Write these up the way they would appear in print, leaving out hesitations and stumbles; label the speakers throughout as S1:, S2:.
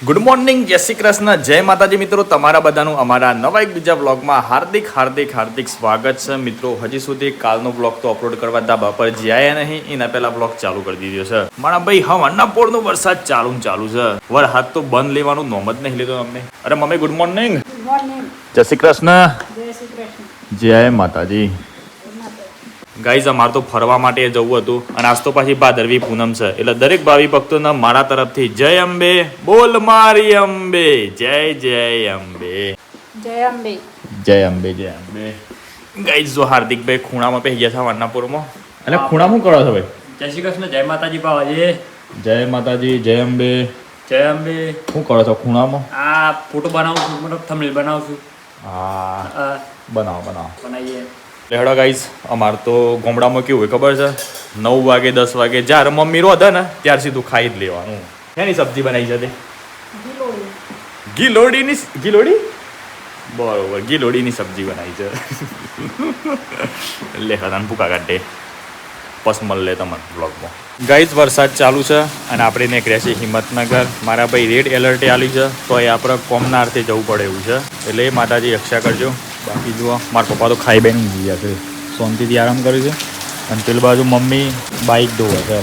S1: Good morning, જય શ્રી કૃષ્ણ, જય માતાજી મિત્રો. તમારા બધાનું અમારા નવા એક બીજા વ્લોગમાં હાર્દિક હાર્દિક હાર્દિક સ્વાગત છે મિત્રો. હજી સુધી કાલનો વ્લોગ તો અપલોડ કરવા ધાબા પર જ્યાં નહીં, એના પહેલા વ્લોગ ચાલુ કરી દીધો છે. મારા ભાઈ હવાના પોળનો વરસાદ ચાલુ છે. વરસાદ તો બંધ લેવાનું નોમ જ નહીં લીધો અમને. અરે મમ્મી ગુડ મોર્નિંગ. જય શ્રી કૃષ્ણ. જય માતાજી. ગાઈઝ, અમારે તો ફરવા માટે જવું હતું અને આજ તો પાછી ભાદરવી પૂનમ છે, એટલે દરેક ભાવિ ભક્તોને મારા તરફથી જય અંબે. બોલ મારી અંબે. જય જય અંબે.
S2: જય અંબે.
S1: જય અંબે. જય અંબે. ગાઈઝ, જો હાર્દિકભાઈ ખૂણામાં પહેરી ગયા છે વાનાપુરમાં. અને ખૂણા શું કરો છો ભાઈ?
S3: જય શ્રી કૃષ્ણ, જય માતાજી બાવાજી.
S1: જય માતાજી. જય અંબે.
S3: જય અંબે.
S1: શું કરો છો ખૂણામાં?
S3: આ ફોટો બનાવું છું, મતલબ થંબનેલ બનાવું છું.
S1: હા, બનાવો.
S3: બનાવીએ.
S1: લેહડો ગાઈઝ, અમારે તો ગામડામાં કેવું હોય ખબર છે, 9 વાગે 10 વાગે જ્યારે મમ્મી રોધે ને ત્યાર સીધું ખાઈ જ લેવાનું. એની સબ્જી બનાવી છે તે ગીલોડી બરોબર, ગીલોડીની સબ્જી બનાવી છે. લે હરાન ભૂકા કાઢે. પસ મળે તમારા બ્લોગમાં. ગાઈઝ, વરસાદ ચાલુ છે અને આપણે નીકળ્યા છીએ હિંમતનગર. મારા ભાઈ રેડ એલર્ટ આલી છે, તો એ આપણે કોમના અર્થે જવું પડે એવું છે, એટલે એ માતાજી રક્ષા કરજો. બાકી જુઓ, મારા પપ્પા તો ખાઈ બેન ઊંઘી ગયા છે, શાંતિથી આરામ કર્યું છે. અને પેલી બાજુ મમ્મી બાઇક ધોવે છે.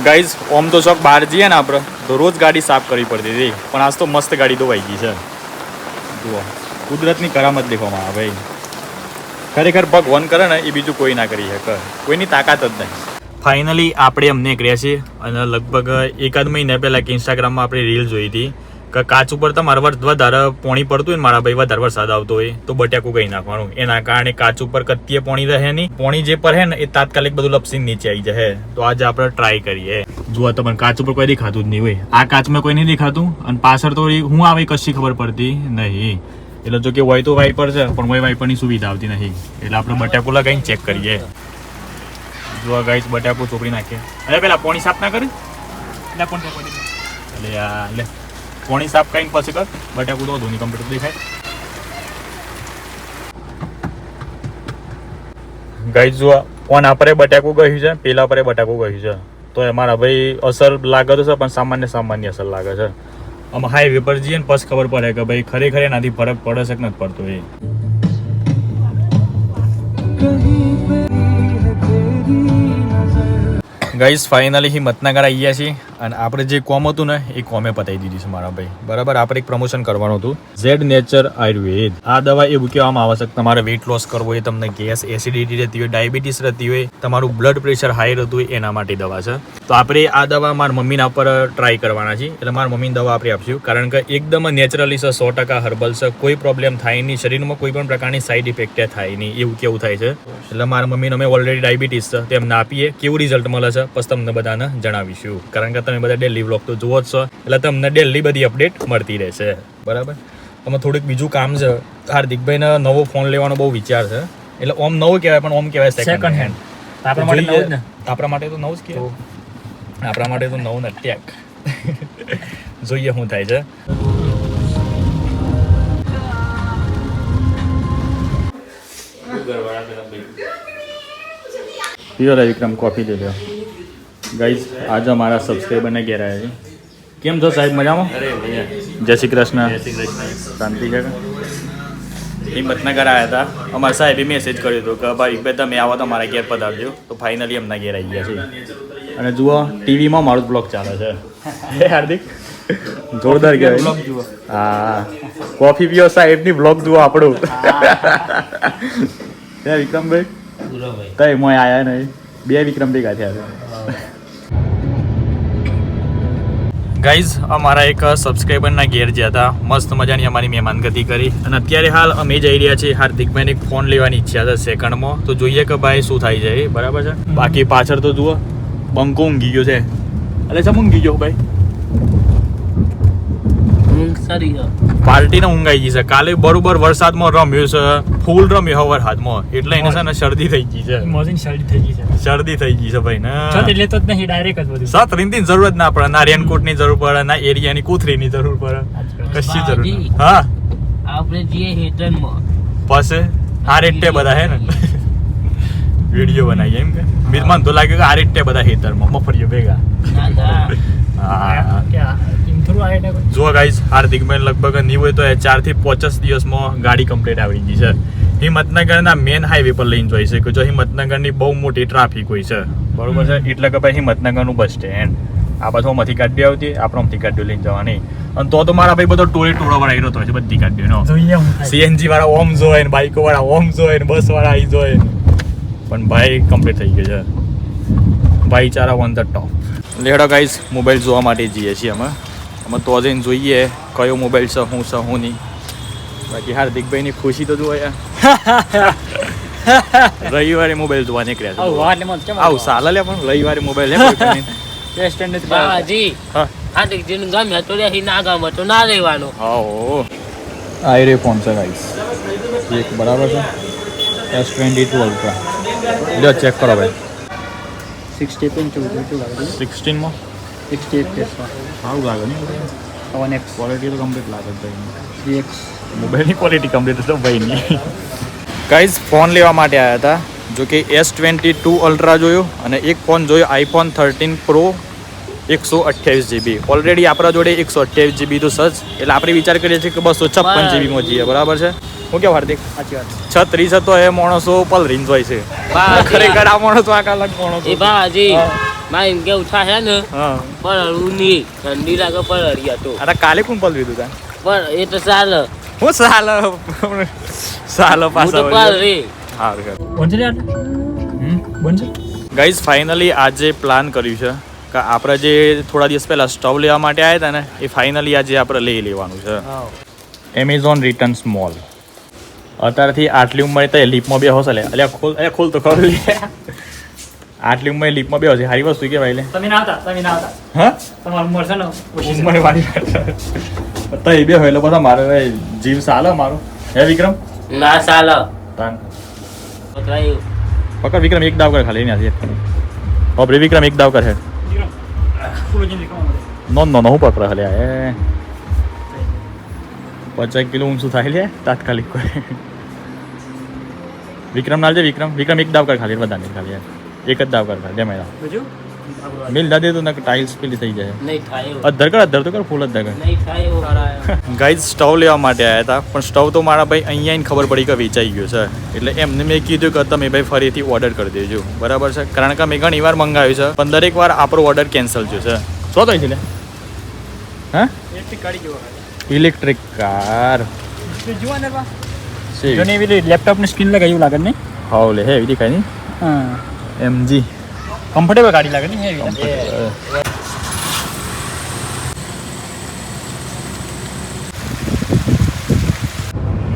S1: ગાઈઝ, ઓમ તો શોખ બહાર જઈએ ને આપણે તો રોજ ગાડી સાફ કરવી પડતી હતી, પણ આજ તો મસ્ત ગાડી ધોવાઈ ગઈ છે. જુઓ, કુદરતની કરામત દેખવામાં આવે ભાઈ. ખરેખર ભગવાન કરે ને એ બીજું કોઈ ના કરી શકે, કોઈની તાકાત જ નહીં. ફાઇનલી આપણે અમને નીકળ્યા છીએ અને લગભગ એકાદ મહિના પહેલાં કે ઇન્સ્ટાગ્રામમાં આપણે રીલ જોઈ હતી કે કાચ ઉપર તમારે વધારે પોણી પડતું હોય ને મારા ભાઈ, વધારે વરસાદ આવતો હોય તો બટાકું ગઈ નાખવાનું. એના કારણે કાચ ઉપર કત્તીએ પોણી રહે નહીં, પોણી જે પર હે ને એ તાત્કાલિક બધું લપસીને નીચે આવી જાય. તો આજે આપણે ટ્રાય કરીએ. જુઓ, તમને કાચ ઉપર કોઈ દેખાતું જ નહીં હોય, આ કાચમાં કોઈ નહીં દેખાતું અને પાછળ તો હું આવે કશી ખબર પડતી નહીં. એટલે જો કે હોય તો વાઇપર છે, પણ હોય વાઇપરની સુવિધા આવતી નથી, એટલે આપણે બટાકું લગાવીને ચેક કરીએ. જુઓ ગાઈસ, બટાકું ચોપડી નાખીએ. અરે પેલા પોણી સાફ ના કરી લે પોણી સાફ કરીને પછી કર. બટાકું તો ધોની કમ્પ્લીટ દેખાય. ગાઈસ, જુઓ, ઓના પરે બટાકું ગયું છે, પેલા પરે બટાકું ગયું છે, તો અમારા ભાઈ અસર લાગે તો છે, પણ સામાન્ય અસર લાગે છે. આમ હાઈવે પર જઈએ ને પછી ખબર પડે કે ભાઈ ખરેખર એનાથી ફરક પડે છે કે નથી પડતો. એ ગાઈઝ, ફાઇનલી હિંમતનગર આવી ગયા છીએ અને આપણે જે કોમ હતું ને એ કોમે પતાવી દીધી છે મારા ભાઈ. બરાબર, આપણે એક પ્રમોશન કરવાનું હતું. Z nature Ayurveda. આ દવા એવું કહેવામાં આવે છે કે તમારે વેઇટ લોસ કરવો હોય, તમને ગેસ એસિડિટી રહેતી હોય, ડાયાબિટીસ રહેતી હોય, તમારું બ્લડ પ્રેશર હાઈ રહેતું હોય, એના માટે દવા છે. તો આપણે આ દવા મારા મમ્મીના પર ટ્રાય કરવાના છીએ, એટલે મારા મમ્મીની દવા આપણે આપશું, કારણ કે એકદમ નેચરલી છે, 100% હર્બલ છે, કોઈ પ્રોબ્લેમ થાય નહીં, શરીરમાં કોઈ પણ પ્રકારની સાઈડ ઇફેક્ટ થાય નહીં, એવું કેવું થાય છે. એટલે મારા મમ્મીને અમે ઓલરેડી ડાયાબિટીસ છે, તેમને આપીએ, કેવું રિઝલ્ટ મળે છે પછી તમને બધાને જણાવીશું, કારણ કે તમે બધા ડેલી વ્લોગ તો જુઓ જ છો, એટલે તમને ડેલી બધી અપડેટ મળતી રહેશે. બરાબર. આમાં થોડુંક બીજું કામ છે. હાર્દિકભાઈને નવો ફોન લેવાનો બહુ વિચાર છે, એટલે ઓમ નવો કહેવાય પણ ઓમ કહેવાય સેકન્ડ હેન્ડ. આપણા માટે નવું જ ને, આપણા માટે તો નવું જ કહેવાય, આપણા માટે તો નવું નથી. જોઈએ શું થાય છે. પીઓ વિક્રમ, કોફી લઈ લો. ગાઈઝ, આજે અમારા સબસ્ક્રાઈબરને ઘેર આવ્યા છે. કેમ છો સાહેબ, મજામાં? જય શ્રી કૃષ્ણ. શાંતિ છે. હિંમતનગર આવ્યા હતા, અમારા સાહેબે મેસેજ કર્યો હતો કે ભાઈ તમે આવો તો મારા ઘેર પધારજો. તો ફાઇનલી એમના ઘેર આવી ગયા છે. અને જુઓ, ટીવીમાં મારું જ બ્લોગ ચાલે છે. હે હાર્દિક, જોરદાર કહેવાય. હા, કોફી પીઓ સાહેબની બ્લોગ જુઓ આપણું. હે વિક્રમભાઈ, તઈ મોય આયા નહીં, 2 વિક્રમ ભેગા થયા છે. ગાઈઝ, અમારા એક સબસ્ક્રાઈબરના ઘેર જ્યાં હતા, મસ્ત મજાની અમારી મહેમાનગતિ કરી અને અત્યારે હાલ અમે જઈ રહ્યા છીએ. હાર્દિકભાઈને એક ફોન લેવાની ઈચ્છા છે સેકન્ડમાં, તો જોઈએ કે ભાઈ શું થાય છે. બરાબર છે. બાકી પાછળ તો જુઓ, બંકો ઊંઘી ગયો છે. એટલે સમ ઊંઘી ગયો ભાઈ? પાર્ટીને ઊંઘ આવી ગઈ છે. કાલે બરોબર વરસાદમાં રમ્યું છે, ફૂલ રમ્યો હવાર હાથમાં, એટલે એને છે ને શરદી થઈ ગઈ છે. શરદી થઈ ગઈ છે ભાઈ ને. સાત રીંગની જરૂરત ના પડે, ના રેનકોટની જરૂર પડે, ના એરિયાની કોથરીની જરૂર પડે, કશી જરૂર. હા,
S4: આપણે જે હેતરમાં
S1: પાસે આ રેટે બધા હે ને વિડીયો બનાવીએ એમ કે મને તો લાગ્યું કે આ રીતે બધા ખેતરમાં મફળીઓ ભેગા. હા જુઓ ગાઈઝ, હાર્દિકભાઈ લગભગ નહીં હોય તો 4 થી 5 દિવસમાં ગાડી કમ્પ્લીટ આવડી ગઈ છે. હિંમતનગરના મેન હાઈવે પર લઈને જોઈ છે કે જો હિંમતનગરની બહુ મોટી ટ્રાફિક હોય છે, બરોબર છે, એટલે કે ભાઈ હિંમતનગરનું બસ સ્ટેન્ડ આ બાજુ માંથી ગાડી આવતી, આપણે આમથી ગાડીઓ લઈને જવાની. અને તો મારા ભાઈ બધો ટોળો વાળા રહ્યો છે, બધી ગાડીઓનો સીએનજી વાળા ઓમ જોય ને, બાઇકો વાળા ઓમ જોય ને, બસ વાળા અહીં જોય. પણ ભાઈ કમ્પ્લીટ થઈ ગયું છે, ભાઈચારા on the top. Ledo guys, mobile જોવા માટે જઈએ છીએ અમે તો જઈને જોઈએ કયો મોબાઈલ છે, શું છે શું નહીં. બાકી હાર્દિકભાઈની ખુશી તો જુઓ યાર. રવિવારે મોબાઈલ જોવા નીકળ્યા છે. આવું સાલા લે, પણ રવિવારે મોબાઈલ
S4: બાજી હાર્દિકજીનું ગમે તો રહી, ના ગમે તો ના રહેવાનું.
S1: હા, આ રે ફોન છે ગાઈસ, એક બરાબર છે, S22 Ultra. લ્યો ચેક કરો ભાઈ. 16 માં
S3: 68
S1: સારું લાગે ને,
S3: 1X
S1: ક્વોલિટી તો કમ્પ્લીટ લાગે ભાઈ. મોબાઈલની ક્વોલિટી કમ્પ્લીટ તો ભાઈ નહીં. ગાઈઝ, ફોન લેવા માટે આવ્યા હતા, જો કે S22 Ultra જોયો અને એક ફોન જોયો iPhone 13 Pro 128GB. ઓલરેડી આપણા જોડે 128GB તો સજ, એટલે આપણે વિચાર કરીએ છીએ કે 256GB માં જઈએ, બરાબર છે. હું કેવું હાર્દિક? 36 હતો એ માણસો પલરીને જોઈ છે, ખરેખર આ માણસો આખા અલગ માણસો.
S4: એ બાજી મારે એમ કેવું થાય ને,
S1: હા,
S4: પલળવું નહીં, ઠંડી લાગે પલળી હતો.
S1: અરે કાલે કોણ પલર્યું તું?
S4: પણ એ તો ચાલે,
S1: હું સાલો
S4: હું તો પલળી.
S1: ગાઈઝ, ફાઇનલી આજે પ્લાન કર્યું છે કે આપણે જે થોડા દિવસ પહેલા સ્ટવ લેવા માટે આવ્યા હતા ને, એ ફાઇનલી આજે આપણે લઈ લેવાનું છે. Amazon returns mall. અત્યારથી આટલી ઉંમરે તો લીપમાં બે હશે, અલ્યા ખોલ તો ખરું લે. આટલી ઉંમરે લીપમાં બે હશે, સારી વસ્તુ કહેવાય લે.
S3: તમે ના આવતા
S1: હા,
S3: તમારું ઉંમર છે ને
S1: ઉંમર વાળી તો એ બે હોય એટલે બધા મારે જીવ સાલે મારો. હે વિક્રમ?
S4: ના ચાલે.
S1: પકડ વિક્રમ, એક દાવ કર ખાલી નથી. બાપરે વિક્રમ, એક દાવ કર હે. નો હું પકડ ખાલી આ 50 કિલો ઊંચું થાય લે તાત્કાલિક. વિક્રમ નાલજે, વિક્રમ એક દાવ કર ખાલી, બધા નહીં ખાલી એક જ દાવ કર ખાલી. બે મહિના મિલ ના દે તો ટાઇલ્સ પેલી થઈ જાય.
S4: નહીં થાય
S1: અધર તો કર ફૂલ અધર કર.
S4: નહીં થાય.
S1: ગાઈઝ, સ્ટવ લેવા માટે આવ્યા હતા, પણ સ્ટવ તો મારા ભાઈ અહીંયા આવીને ખબર પડી કે વેચાઈ ગયો છે, એટલે એમને મેં કીધું કે તમે ભાઈ ફરીથી ઓર્ડર કરી દેજો, બરાબર છે. કારણ કે મેં ઘણી વાર મંગાવ્યું છે, પણ દરેક વાર આપણો ઓર્ડર કેન્સલ થયો છે. શું થાય છે લે? હા, ઇલેક્ટ્રિક કાર
S3: લેપટોપ ની સ્ક્રીન લગાવી લાગે નહીં?
S1: હાવ લે, હે એવી દેખાય નહીં?
S3: હા,
S1: MG
S3: કમ્ફર્ટેબલ ગાડી લાગે નહીં?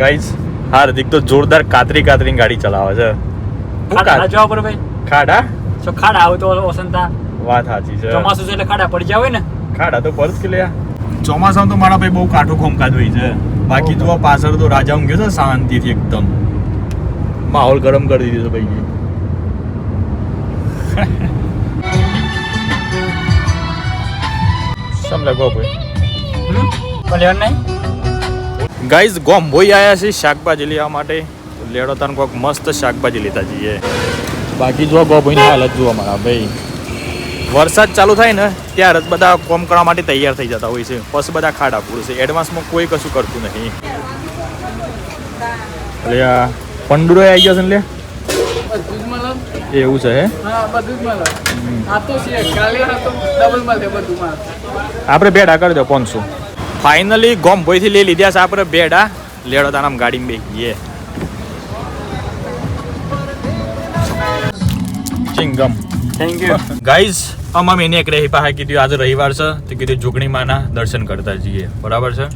S1: ગાઈઝ, હાર્દિક તો જોરદાર કાતરીને ગાડી ચલાવે છે.
S3: ખાડા જવા પર ભાઈ,
S1: ખાડા
S3: તો ખાડા આવે તો ઓસંતા
S1: વાત સાચી છે.
S3: ચોમાસું છે એટલે ખાડા પડી જાય ને.
S1: ખાડા તો પરત કે લે. ચોમાસામાં તો મારા ભાઈ બહુ કાઠું ખોમકાત હોય છે. બાકી તો પાછળ તો રાજા ઊંઘ્યો છે શાંતિથી એકદમ. માહોલ ગરમ કરી દીધો ભાઈ. સમલે ગો ભાઈ
S3: નહીં.
S1: ગાઈઝ, ગોમ્બોઈ આવ્યા છે શાકભાજી લેવા માટે. લેડો તને કોઈક મસ્ત શાકભાજી લેતા જઈએ. બાકી જો ગોભાઈની હાલત જુઓ મારા ભાઈ. વરસાદ ચાલુ થાય ને ત્યારે જ બધા કોમ કરવા માટે તૈયાર થઈ જતા હોય છે, પછી બધા ખાડા પૂરશે. એડવાન્સમાં કોઈ કશું કરતું નહીં. એટલે આ પંડુરો આવી ગયો છે ને લે, એવું છે હે? આપણે બેડા કરી દો 500. ફાઇનલી ગોમભોઈથી લઈ લીધા છે આપણે બેડા. લેડો તારામ ગાડીમાં બેસીએ. ચિંગમ.
S3: થેન્ક યુ
S1: ગાઈઝ, આમાં મેં એક રહી પાસે કીધું આજે રવિવાર છે તો કીધું જોગણી માના દર્શન કરતા જઈએ, બરાબર છે.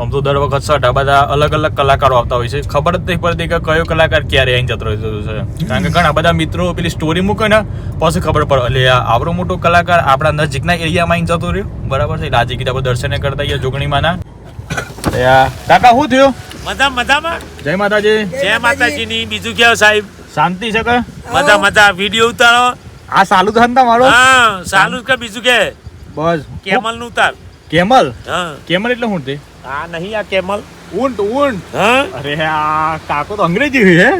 S1: આમ તો દર વખત સટા બધા અલગ અલગ કલાકારો આવતા હોય છે, ખબર જ નહીં પડતી કે કયો કલાકાર ક્યારે અહીં જતો રહ્યો છે. કારણ કે ઘણા બધા મિત્રો પેલી સ્ટોરી મૂકે ને પછી ખબર પડે એટલે આવડો મોટો કલાકાર આપણા નજીકના એરિયામાં અહીં જતો રહ્યો, બરાબર છે. આજે કીધા આપણે દર્શન કરતા જઈએ જોગણી માના. કાકા શું થયું?
S2: મજામાં.
S1: જય માતાજી.
S2: જય માતાજીની. બીજું કેવું સાહેબ?
S1: શાંતિ છે કે?
S2: મજા. વિડીયો ઉતારો.
S1: આ સાલું થન તમારો?
S2: હા, સાલું કે બીજું કે?
S1: બસ.
S2: કેમલ નું ઉતાર.
S1: કેમલ?
S2: હા.
S1: કેમલ એટલે શું તે?
S2: આ નહીં, આ કેમલ.
S1: ઊંટ.
S2: હા.
S1: અરે આ કાકો તો અંગ્રેજી હે.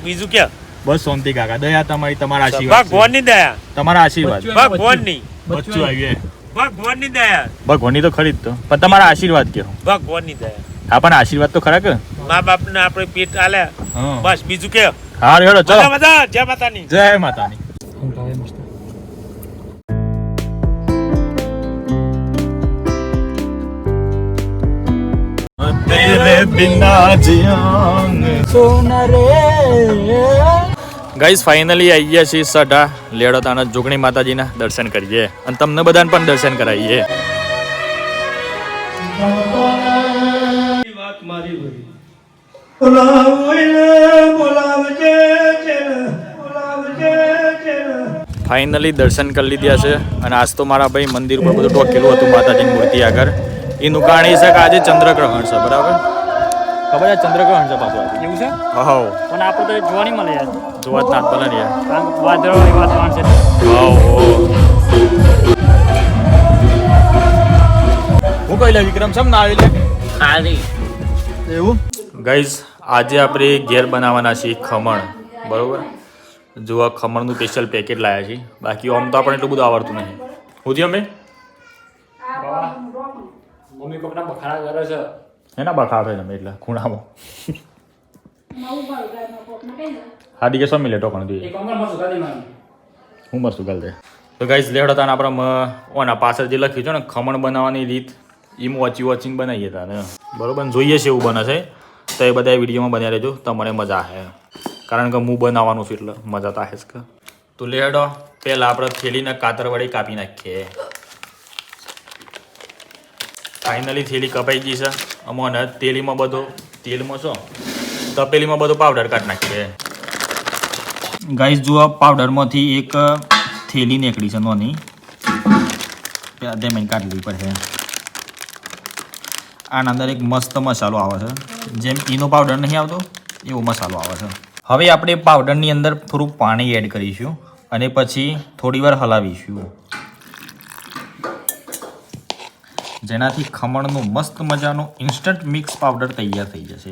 S2: બીજું કે?
S1: બસ શાંતિ કાકા, દયા તમારી, તમારા આશીર્વાદ.
S2: ભગવાન ની દયા.
S1: તમારા આશીર્વાદ.
S2: ભગવાન ની.
S1: બચ્ચું આવ્યું.
S2: ભગવાનની દયા
S1: ભગવાનની તો ખરી જ તો પણ તમારા આશીર્વાદ કહો.
S2: ભગવાનની દયા
S1: હા પણ આશીર્વાદ તો ખરા કે.
S2: મા બાપને આપણે પેટ આલ્યા
S1: હા.
S2: બસ બીજું કે
S1: હા હેડો ચલો.
S2: બધા જય માતાની.
S1: જય માતાની. तेरे बिना जियांगे
S3: સોના રે
S1: ગાઈઝ ફાઇનલી આવી ગયા છીએ સઢા લેડોતાના જોગણી માતાજીના દર્શન કરીએ અને તમને બધાને પણ દર્શન કરાવીએ. ફાઇનલી દર્શન કરી લીધા છે અને આજ તો મારા ભાઈ મંદિર ઉપર બધું ટોકેલું હતું માતાજીની મૂર્તિ આગળ. એનું કારણ એ છે કે આજે ચંદ્રગ્રહણ છે બરાબર. ખબર છે ચંદ્રગ્રહણ છે પાછું આજે.
S3: એવું છે
S1: હા
S3: પણ આપણે તો જોવા નહીં મળે યાર
S1: જોવા જ ના જ મળે ને યાર.
S3: કારણ કે વાદળો એ વાતાવરણ છે
S1: હું કહી લે વિક્રમ સમ ના આવી લે
S4: ખાલી
S1: એવું. ગાઈઝ આજે આપણે ઘેર બનાવવાના છીએ ખમણ બરોબર. જો આ ખમણનું સ્પેશિયલ પેકેટ લાવ્યા છીએ. બાકી આમ તો આપણે એટલું બધું આવડતું નહીં. હું થયું અમે
S3: મમ્મી પપ્પાના બખાડા કરે છે
S1: એના બખાડે તમે એટલે ખૂણામાં હા દીકે શું મિલે ટોકણ જોઈએ
S3: એક અંગલ માં સુગા દે મારી
S1: હું મસ્ત ગાલ દે. તો ગાઈઝ લેવડો તાને આપણે ઓના પાછળ જે લખ્યું છે ને ખમણ બનાવવાની રીત એમ વોચિંગ બનાવીએ તાને બરોબર. જોઈએ છે એવું બને છે તો એ બધા વિડીયોમાં બન્યા રહેજો તમને મજા આવે કારણ કે હું બનાવવાનું છું એટલે મજા તો આવે જ કે. તો લેડો પહેલાં આપણે થેલીને કાતર વડે કાપી નાખીએ. ફાઇનલી થેલી કપાઈ ગઈ છે. અમને તેલીમાં બધો તેલમાં શું તપેલીમાં બધો પાવડર કાઢી નાખીએ. ગાઈસ જુઓ પાવડરમાંથી એક થેલી નીકળી છે નોની પહેલાં તે મેં કાઢવી પડશે. આના અંદર એક મસ્ત મસાલો આવે છે જેમ ઈનો પાવડર નહીં આવતો એવો મસાલો આવે છે. હવે આપણે પાવડરની અંદર થોડું પાણી એડ કરીશું અને પછી થોડી વાર હલાવીશું જેનાથી ખમણનું મસ્ત મજાનું ઇન્સ્ટન્ટ મિક્સ પાવડર તૈયાર થઈ જશે.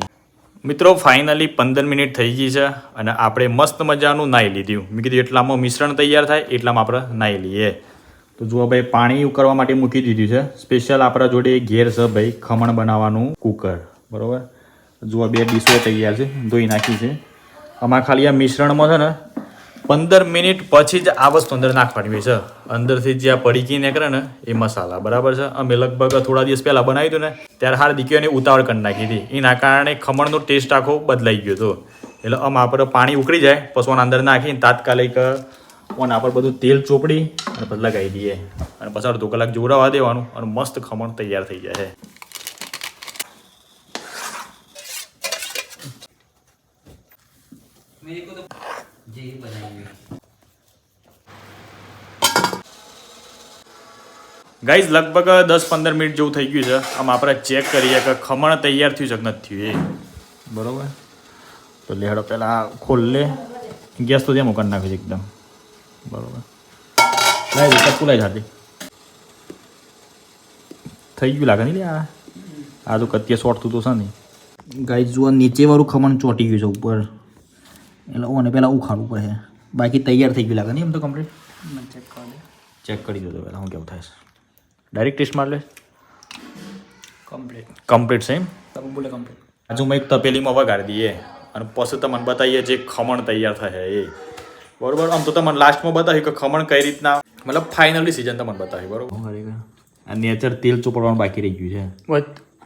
S1: મિત્રો ફાઇનલી 15 મિનિટ થઈ ગઈ છે અને આપણે મસ્ત મજાનું નાહી લીધું. મેં કીધું એટલામાં મિશ્રણ તૈયાર થાય એટલામાં આપણે નાહી લઈએ. તો જુઓ ભાઈ પાણી ઉકળવા માટે મૂકી દીધું છે. સ્પેશિયલ આપણા જોડે ઘેર છે ભાઈ ખમણ બનાવવાનું કુકર બરાબર. જુઓ 2 ડીશો તૈયાર છે ધોઈ નાખી છે. આમાં ખાલી આ મિશ્રણમાં છે ને 15 મિનિટ પછી જ આ વસ્તુ અંદર નાખવાની હોય છે. અંદરથી જે આ પડીકી નીકળે ને એ મસાલા બરાબર છે. અમે લગભગ થોડા દિવસ પહેલાં બનાવ્યું હતું ને ત્યારે હાર દીકરીઓને ઉતાવળ કરી નાખી હતી. એના કારણે ખમણનો ટેસ્ટ આખો બદલાઈ ગયો હતો. એટલે આમાં આપણે પાણી ઉકળી જાય પછી ઓના અંદર નાખીને તાત્કાલિક ઓના પર બધું તેલ ચોપડી અને પછી લગાવી દઈએ અને પછી અડધો કલાક જોવડાવવા દેવાનું અને મસ્ત ખમણ તૈયાર થઈ જાય છે. ગાઈઝ લગભગ 10-15 મિનિટ જેવું થઈ ગયું છે. આમ આપણે ચેક કરીએ કે ખમણ તૈયાર થયું છે કે નથી થયું એ બરાબર. તો લેહડો પહેલાં ખોલ લે ગેસ તો જેમ કરી નાખ્યું છે એકદમ બરાબર. લાવી દે ચપ્પુ લાવી જાતી થઈ ગયું લાગે નહીં લે આ તો કત્યા શોર્ટ તો છે નહીં. ગાઈઝ જુઓ નીચેવાળું ખમણ ચોંટી ગયું છે ઉપર એટલે ઓને પહેલાં ઉખાડવું પડે. બાકી તૈયાર થઈ ગયું લાગે નહીં એમ તો કમ્પ્લીટ. ચેક કરી દો તો પહેલાં શું કેવું થાય છે. ડાયરેક્ટ ટેસ્ટ માર લે કમ્પ્લીટ છે એમ
S3: બોલે કમ્પ્લીટ.
S1: હજુ એક તપેલીમાં વગાડી દઈએ અને પછી તમને બતાવીએ જે ખમણ તૈયાર થાય એ બરોબર. આમ તો તમને લાસ્ટમાં બતાવ્યું કે ખમણ કઈ રીતના મતલબ ફાઇનલી સિઝન તમને બતાવી બરોબર. આ નેચર તેલ ચોપડવાનું બાકી રહી ગયું છે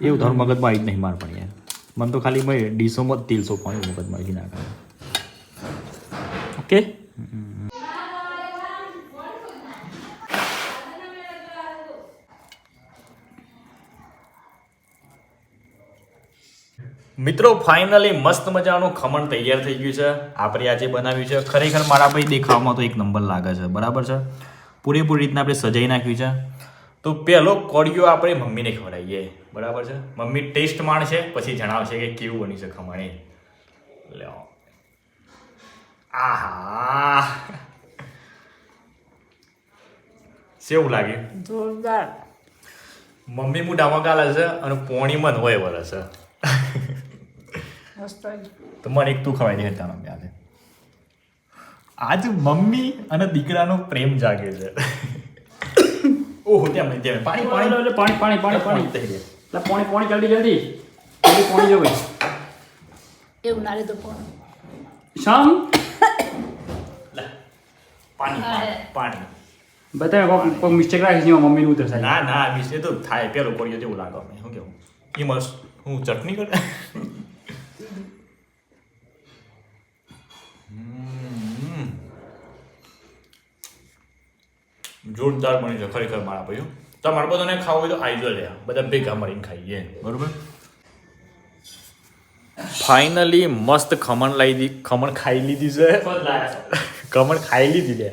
S1: એવું તારું મગજમાં આવી જ નહીં માર પણ યાર. મને તો ખાલી મેં ડીશોમાં જ તેલ ચોપવાનું મગજમાં આવી નાખે. ઓકે મિત્રો ફાઇનલી મસ્ત મજાનું ખમણ તૈયાર થઈ ગયું છે. આપણે આજે બનાવ્યું છે ખરેખર મારા ભાઈ દેખાવમાં તો એક નંબર લાગે છે બરાબર છે. પૂરેપૂરી રીતના આપણે સજાઈ નાખ્યું છે. તો પહેલો કોળિયો આપણે મમ્મીને ખવડાવીએ બરાબર છે. મમ્મી ટેસ્ટ માણશે પછી જણાવશે કે કેવું બની છે ખમણ એ. લ્યો આહા કેવું લાગે
S3: જોરદાર.
S1: મમ્મી મોઢામાં ગાલે છે અને પોણી મન હોય વરસ છે. તો મને એક તું ખવાઈ દે તાનો યાદ. આજ મમ્મી અને દીકરાનો પ્રેમ જાગે છે. ઓહો તેમ નહીં તેમ પાણી પાણી
S3: એટલે પાણી પાણી પાણી પાણી
S1: થઈ ગયા
S3: એટલે પાણી પાણી જલ્દી જલ્દી જલ્દી પાણી જવું
S5: એવું ના રે તો પણ
S3: શામ
S1: પાણી પાણી
S3: બતાવે કોઈ મિસ્ટેક રાખી છે મમ્મીનું ઉતર સાહેબ
S1: ના ના મિસ્ટેક તો થાય પેલો કોળિયો જેવું લાગે અમને શું કેવું એમાં હું ચટણી કરે જોરદાર બની છે ખરેખર મારા ભાઈઓ તમારે બધાને ખાવું હોય તો આઈજો લે બધા ભેગા મળીને ખાઈએ બરોબર ફાઇનલી મસ્ત ખમણ ખાઈ લીધી છે ખમણ ખાઈ લીધી લે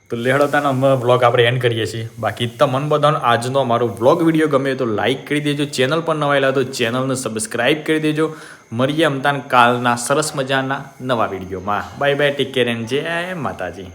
S1: તો લેહડોતાનો અમે વ્લોગ આપણે એન્ડ કરીએ છીએ બાકી તમને બધાનો આજનો અમારો વ્લોગ વિડીયો ગમે તો લાઇક કરી દેજો ચેનલ પર નવાયેલા તો ચેનલને સબસ્ક્રાઇબ કરી દેજો મળીએ અમતાન કાલના સરસ મજાના નવા વિડીયોમાં bye bye take care and જય માતાજી